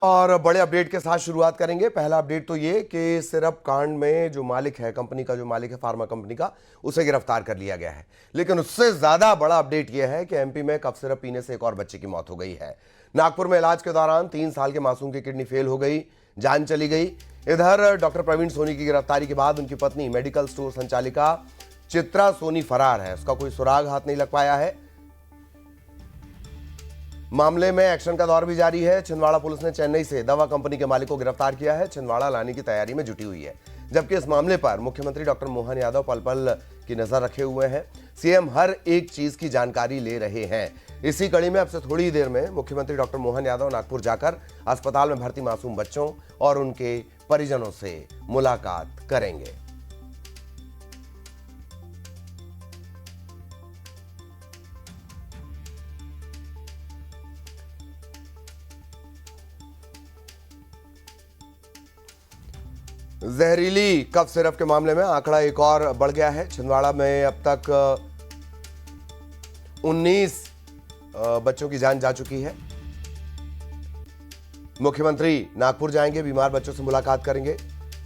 और बड़े अपडेट के साथ शुरुआत करेंगे। पहला अपडेट तो ये कि सिरप कांड में जो मालिक है, कंपनी का जो मालिक है फार्मा कंपनी का, उसे गिरफ्तार कर लिया गया है। लेकिन उससे ज्यादा बड़ा अपडेट यह है कि एमपी में कफ सिरप पीने से एक और बच्चे की मौत हो गई है। नागपुर में इलाज के दौरान 3 साल के मासूम की किडनी फेल हो गई, जान चली गई। इधर डॉक्टर प्रवीण सोनी की गिरफ्तारी के बाद उनकी पत्नी मेडिकल स्टोर संचालिका चित्रा सोनी फरार है। उसका कोई सुराग हाथ नहीं लग पाया है। मामले में एक्शन का दौर भी जारी है। छिंदवाड़ा पुलिस ने चेन्नई से दवा कंपनी के मालिक को गिरफ्तार किया है। छिंदवाड़ा लाने की तैयारी में जुटी हुई है। जबकि इस मामले पर मुख्यमंत्री डॉक्टर मोहन यादव पल पल की नजर रखे हुए हैं। सीएम हर एक चीज की जानकारी ले रहे हैं। इसी कड़ी में अब से थोड़ी देर में मुख्यमंत्री डॉक्टर मोहन यादव नागपुर जाकर अस्पताल में भर्ती मासूम बच्चों और उनके परिजनों से मुलाकात करेंगे। जहरीली कफ सिरप के मामले में आंकड़ा एक और बढ़ गया है। छिंदवाड़ा में अब तक 19 बच्चों की जान जा चुकी है। मुख्यमंत्री नागपुर जाएंगे, बीमार बच्चों से मुलाकात करेंगे।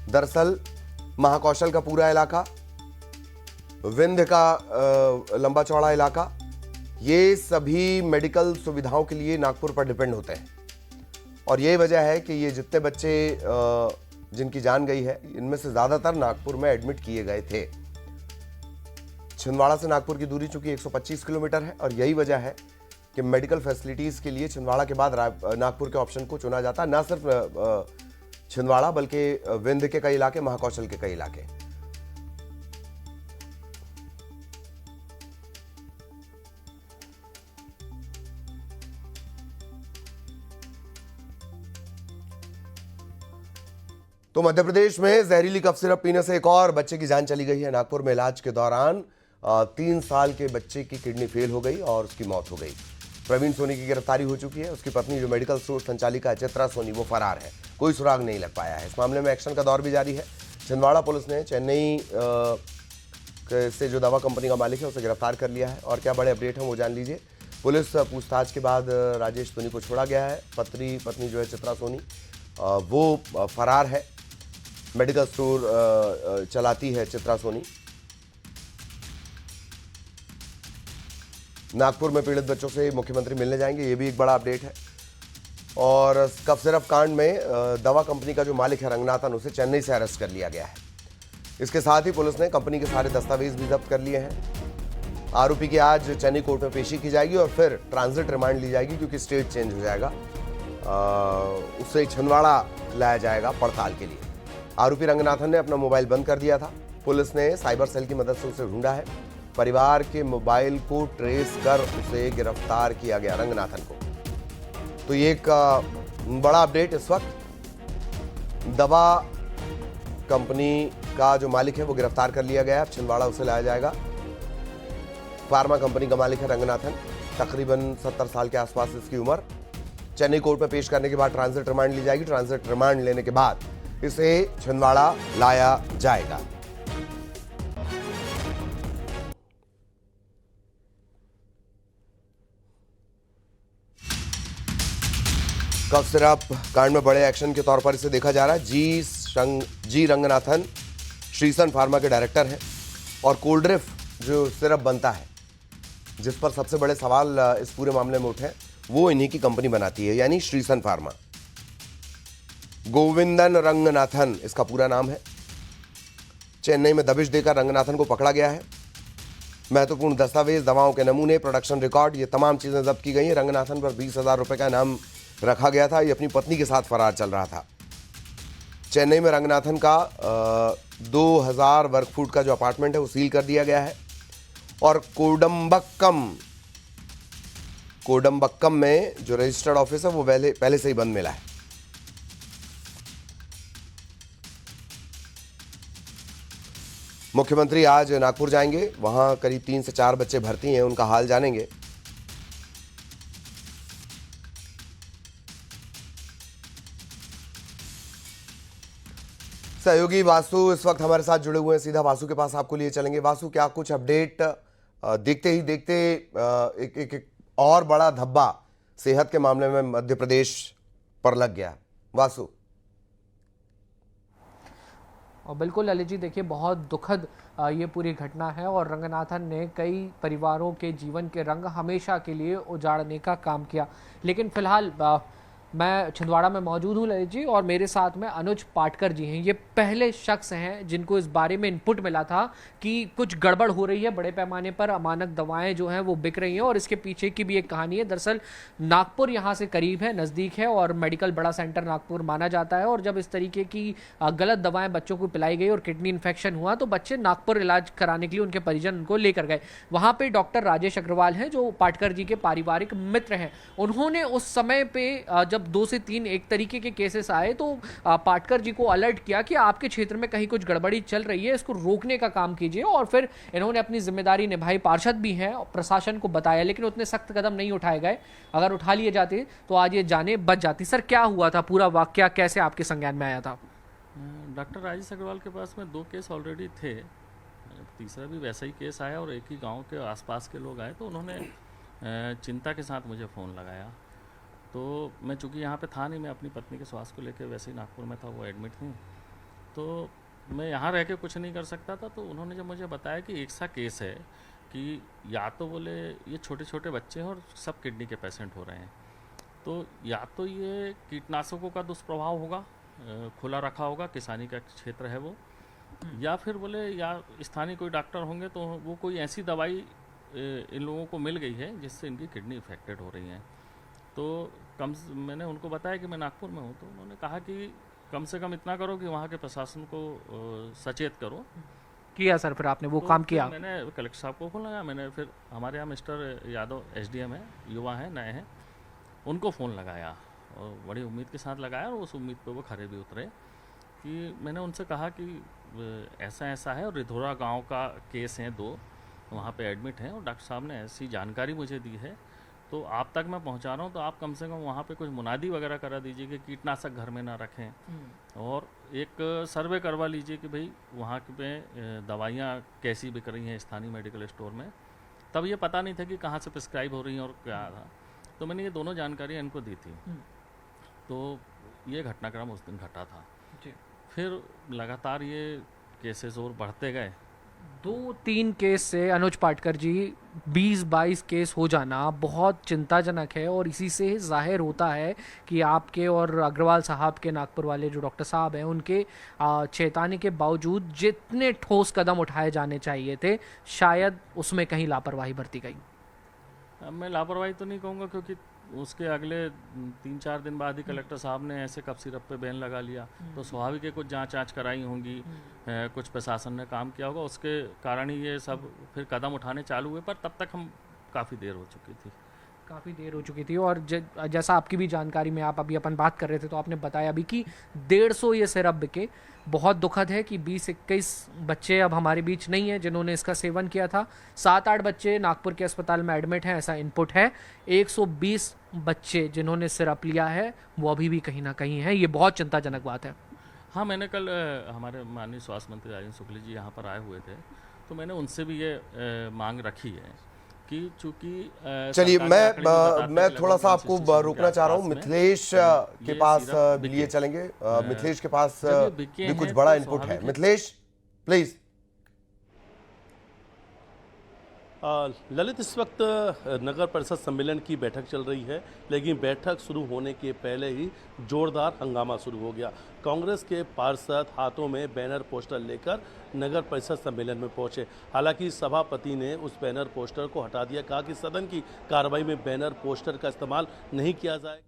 दरअसल महाकौशल का पूरा इलाका, विंध्य का लंबा चौड़ा इलाका, ये सभी मेडिकल सुविधाओं के लिए नागपुर पर डिपेंड होते हैं। और यही वजह है कि ये जितने बच्चे जिनकी जान गई है, इनमें से ज्यादातर नागपुर में एडमिट किए गए थे। छिंदवाड़ा से नागपुर की दूरी चूंकि 125 किलोमीटर है और यही वजह है कि मेडिकल फैसिलिटीज के लिए छिंदवाड़ा के बाद नागपुर के ऑप्शन को चुना जाता। न सिर्फ छिंदवाड़ा बल्कि विंध्य के कई इलाके, महाकौशल के कई इलाके। तो मध्य प्रदेश में जहरीली कफ सिरप पीने से एक और बच्चे की जान चली गई है। नागपुर में इलाज के दौरान 3 साल के बच्चे की किडनी फेल हो गई और उसकी मौत हो गई। प्रवीण सोनी की गिरफ्तारी हो चुकी है। उसकी पत्नी जो मेडिकल स्टोर संचालिका है चित्रा सोनी, वो फरार है। कोई सुराग नहीं लग पाया है। इस मामले में एक्शन का दौर भी जारी है। छिंदवाड़ा पुलिस ने चेन्नई से जो दवा कंपनी का मालिक है उसे गिरफ्तार कर लिया है। और क्या बड़े अपडेट हैं वो जान लीजिए। पुलिस पूछताछ के बाद राजेश सोनी को छोड़ा गया है। पत्नी जो है चित्रा सोनी, वो फरार है। मेडिकल स्टोर चलाती है चित्रा सोनी। नागपुर में पीड़ित बच्चों से मुख्यमंत्री मिलने जाएंगे, ये भी एक बड़ा अपडेट है। और कफ सिरप कांड में दवा कंपनी का जो मालिक है रंगनाथन, उसे चेन्नई से अरेस्ट कर लिया गया है। इसके साथ ही पुलिस ने कंपनी के सारे दस्तावेज भी जब्त कर लिए हैं। आरोपी की आज चेन्नई कोर्ट में पेशी की जाएगी और फिर ट्रांजिट रिमांड ली जाएगी, क्योंकि स्टेट चेंज हो जाएगा। उसे छिंदवाड़ा लाया जाएगा पड़ताल के लिए। आरोपी रंगनाथन ने अपना मोबाइल बंद कर दिया था। पुलिस ने साइबर सेल की मदद से उसे ढूंढा है। परिवार के मोबाइल को ट्रेस कर उसे गिरफ्तार किया गया, रंगनाथन को। तो ये एक बड़ा अपडेट इस वक्त। दवा कंपनी का जो मालिक है वो गिरफ्तार कर लिया गया है। छिंदवाड़ा उसे लाया जाएगा। फार्मा कंपनी का मालिक है रंगनाथन, तकरीबन 70 साल के आसपास इसकी उम्र। चेन्नई कोर्ट में पेश करने के बाद ट्रांजिट रिमांड ली जाएगी। ट्रांजिट रिमांड लेने के बाद इसे छिंदवाड़ा लाया जाएगा। कफ सिरप कांड में बड़े एक्शन के तौर पर इसे देखा जा रहा है। जी रंगनाथन श्रीसन फार्मा के डायरेक्टर हैं और कोल्ड्रिफ जो सिरप बनता है, जिस पर सबसे बड़े सवाल इस पूरे मामले में उठे, वो इन्हीं की कंपनी बनाती है, यानी श्रीसन फार्मा। गोविंदन रंगनाथन इसका पूरा नाम है। चेन्नई में दबिश देकर रंगनाथन को पकड़ा गया है। महत्वपूर्ण दस्तावेज, दवाओं के नमूने, प्रोडक्शन रिकॉर्ड, ये तमाम चीजें जब्त की गई हैं। रंगनाथन पर 20,000 रुपए का इनाम रखा गया था। ये अपनी पत्नी के साथ फरार चल रहा था। चेन्नई में रंगनाथन का 2000 वर्ग फुट का जो अपार्टमेंट है वो सील कर दिया गया है। और कोडम्बक्कम में जो रजिस्टर्ड ऑफिस है वो पहले से ही बंद मिला है। मुख्यमंत्री आज नागपुर जाएंगे। वहां करीब 3 से 4 बच्चे भर्ती हैं, उनका हाल जानेंगे। सहयोगी वासु इस वक्त हमारे साथ जुड़े हुए हैं। सीधा वासु के पास आपको लिए चलेंगे। वासु, क्या कुछ अपडेट? देखते ही देखते एक और बड़ा धब्बा सेहत के मामले में मध्य प्रदेश पर लग गया। वासु। और बिल्कुल ललित जी, देखिए बहुत दुखद ये पूरी घटना है और रंगनाथन ने कई परिवारों के जीवन के रंग हमेशा के लिए उजाड़ने का काम किया। लेकिन फिलहाल मैं छिंदवाड़ा में मौजूद हूँ ललित जी, और मेरे साथ में अनुज पाटकर जी हैं। ये पहले शख्स हैं जिनको इस बारे में इनपुट मिला था कि कुछ गड़बड़ हो रही है, बड़े पैमाने पर अमानक दवाएं जो हैं वो बिक रही हैं, और इसके पीछे की भी एक कहानी है। दरअसल नागपुर यहाँ से करीब है, नज़दीक है, और मेडिकल बड़ा सेंटर नागपुर माना जाता है। और जब इस तरीके की गलत दवाएं बच्चों को पिलाई गई और किडनी इन्फेक्शन हुआ, तो बच्चे नागपुर इलाज कराने के लिए उनके परिजन उनको लेकर गए। वहाँ पे डॉक्टर राजेश अग्रवाल हैं जो पाटकर जी के पारिवारिक मित्र हैं। उन्होंने उस समय पे जब 2 से 3 एक तरीके के केसेस आए तो पाटकर जी को अलर्ट किया कि आपके क्षेत्र में कहीं कुछ गड़बड़ी चल रही है, इसको रोकने का काम कीजिए। और फिर इन्होंने अपनी जिम्मेदारी निभाई, पार्षद भी हैं, प्रशासन को बताया, लेकिन उतने सख्त कदम नहीं उठाए गए। अगर उठा लिए जाते तो आज ये जानें बच जाती। सर, क्या हुआ था, पूरा वाकया कैसे आपके संज्ञान में आया था? डॉक्टर राजेश अग्रवाल के पास में 2 केस ऑलरेडी थे, तीसरा भी वैसा ही केस आया और एक ही गांव के आसपास के लोग आए, तो उन्होंने चिंता के साथ मुझे फ़ोन लगाया। तो मैं चूँकि यहाँ पे था नहीं, मैं अपनी पत्नी के स्वास्थ्य को लेकर वैसे ही नागपुर में था, वो एडमिट थी, तो मैं यहाँ रह के कुछ नहीं कर सकता था। तो उन्होंने जब मुझे बताया कि एक सा केस है कि या तो बोले ये छोटे छोटे बच्चे हैं और सब किडनी के पेशेंट हो रहे हैं, तो या तो ये कीटनाशकों का दुष्प्रभाव होगा, खुला रखा होगा, किसानी का क्षेत्र है वो, या फिर बोले या स्थानीय कोई डॉक्टर होंगे तो वो कोई ऐसी दवाई इन लोगों को मिल गई है जिससे इनकी किडनी इफेक्टेड हो रही हैं। तो मैंने उनको बताया कि मैं नागपुर में हूँ, तो उन्होंने कहा कि कम से कम इतना करो कि वहाँ के प्रशासन को सचेत करो। किया सर, फिर आपने वो तो काम किया? मैंने कलेक्टर साहब को फ़ोन लगाया, मैंने फिर हमारे यहाँ मिस्टर यादव SDM है, युवा हैं, नए हैं, उनको फ़ोन लगाया और बड़ी उम्मीद के साथ लगाया, और उस उम्मीद पे वो खरे भी उतरे कि मैंने उनसे कहा कि ऐसा ऐसा है और रिधोरा गांव का केस हैं 2, वहाँ पे एडमिट हैं और डॉक्टर साहब ने ऐसी जानकारी मुझे दी है, तो आप तक मैं पहुँचा रहा हूँ, तो आप कम से कम वहाँ पे कुछ मुनादी वगैरह करा दीजिए कि कीटनाशक घर में ना रखें, और एक सर्वे करवा लीजिए कि भाई वहाँ पे दवाइयाँ कैसी बिक रही हैं स्थानीय मेडिकल स्टोर में। तब ये पता नहीं था कि कहाँ से प्रिस्क्राइब हो रही हैं और क्या था, तो मैंने ये दोनों जानकारियाँ इनको दी थी। तो ये घटनाक्रम उस दिन घटा था। फिर लगातार ये केसेस और बढ़ते गए, 2-3 केस से अनुज पाटकर जी 20-22 केस हो जाना बहुत चिंताजनक है, और इसी से जाहिर होता है कि आपके और अग्रवाल साहब के, नागपुर वाले जो डॉक्टर साहब हैं, उनके चेताने के बावजूद जितने ठोस कदम उठाए जाने चाहिए थे, शायद उसमें कहीं लापरवाही बरती गई। अब मैं लापरवाही तो नहीं कहूँगा, क्योंकि उसके अगले 3-4 दिन बाद ही कलेक्टर साहब ने ऐसे कफ सिरप पे बैन लगा लिया, तो स्वाभाविक है कुछ जांच कराई होंगी, कुछ प्रशासन ने काम किया होगा, उसके कारण ही ये सब फिर कदम उठाने चालू हुए। पर तब तक हम काफ़ी देर हो चुकी थी। और जैसा आपकी भी जानकारी में आप अभी अपन बात कर रहे थे, तो आपने बताया अभी कि 150 ये सिरप बिके। बहुत दुखद है कि 20-21 बच्चे अब हमारे बीच नहीं हैं जिन्होंने इसका सेवन किया था। 7-8 बच्चे नागपुर के अस्पताल में एडमिट हैं, ऐसा इनपुट है। 120 बच्चे जिन्होंने सिरप लिया है वो अभी भी कहीं ना कहीं हैं। ये बहुत चिंताजनक बात है। हाँ, मैंने कल हमारे माननीय स्वास्थ्य मंत्री राजेंद्र शुक्ल जी यहाँ पर आए हुए थे, तो मैंने उनसे भी ये मांग रखी है कि चूँकि चलिए मैं थोड़ा सा आपको रोकना चाह रहा हूँ। मिथिलेश के पास लिए चलेंगे। मिथिलेश के पास भी कुछ बड़ा इनपुट है। मिथिलेश प्लीज। ललित, इस वक्त नगर परिषद सम्मेलन की बैठक चल रही है, लेकिन बैठक शुरू होने के पहले ही जोरदार हंगामा शुरू हो गया। कांग्रेस के पार्षद हाथों में बैनर पोस्टर लेकर नगर परिषद सम्मेलन में पहुंचे। हालांकि सभापति ने उस बैनर पोस्टर को हटा दिया, कहा कि सदन की कार्रवाई में बैनर पोस्टर का इस्तेमाल नहीं किया जाए।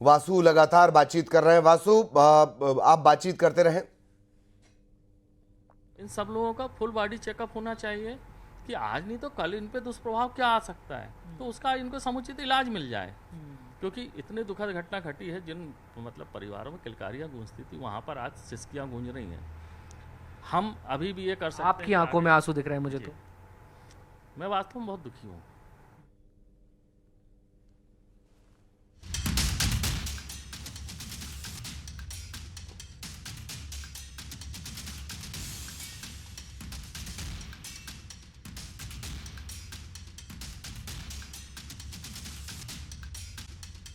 वासु लगातार बातचीत कर रहे हैं। वासु, आप बातचीत करते रहें। इन सब लोगों का फुल बॉडी चेकअप होना चाहिए कि आज नहीं तो कल इन पे दुष्प्रभाव क्या आ सकता है, तो उसका इनको समुचित इलाज मिल जाए। क्योंकि इतनी दुखद घटना घटी है, जिन मतलब परिवारों में किलकारियां गूंजती थी, वहां पर आज सिसकियां गूंज रही हैं। हम अभी भी ये कर सकते हैं। आपकी आंखों में आंसू दिख रहे हैं मुझे, तो मैं वास्तव में बहुत दुखी हूँ।